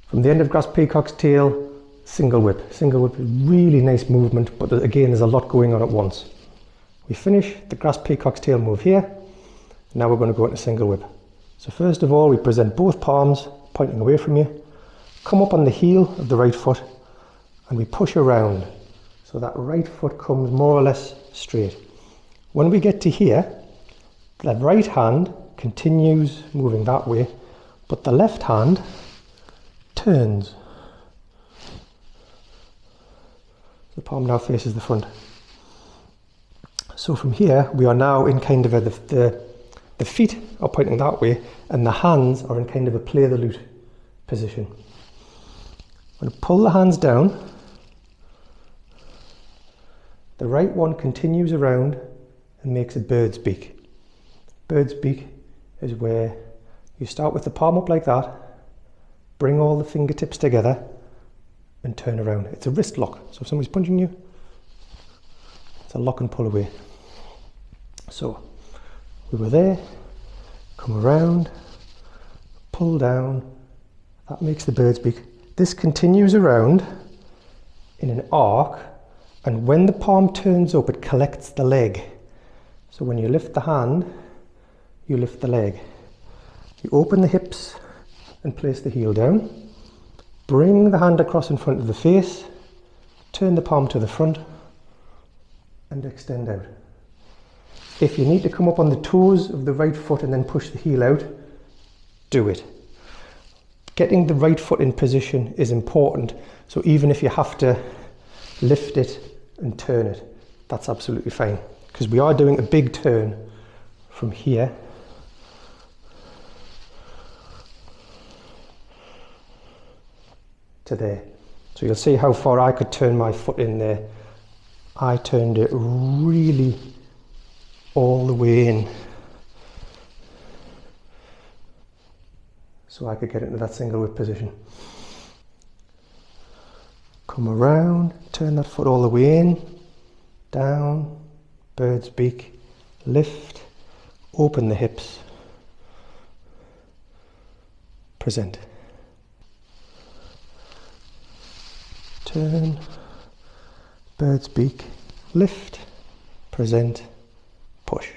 From the end of grass peacock's tail, single whip. Single whip is really nice movement, but again, there's a lot going on at once. We finish the grass peacock's tail move here. Now we're going to go into single whip. So first of all, we present both palms pointing away from you. Come up on the heel of the right foot and we push around. So that right foot comes more or less straight. When we get to here, the right hand continues moving that way, but the left hand turns. The palm now faces the front. So from here, we are now in kind of the feet are pointing that way and the hands are in kind of a play the lute position. I'm going to pull the hands down. The right one continues around and makes a bird's beak. Bird's beak is where you start with the palm up like that, bring all the fingertips together and turn around. It's a wrist lock. So if somebody's punching you, it's a lock and pull away. So we were there, come around, pull down, that makes the bird's beak. This continues around in an arc, and when the palm turns up, it collects the leg. So when you lift the hand, you lift the leg. You open the hips and place the heel down. Bring the hand across in front of the face, turn the palm to the front and extend out. If you need to come up on the toes of the right foot and then push the heel out, do it. Getting the right foot in position is important, so even if you have to lift it and turn it, that's absolutely fine, because we are doing a big turn from here to there. So you'll see how far I could turn my foot in there. I turned it really all the way in so I could get into that single whip position. Come around, turn that foot all the way in, down, bird's beak, lift, open the hips, present. Turn, bird's beak, lift, present, push.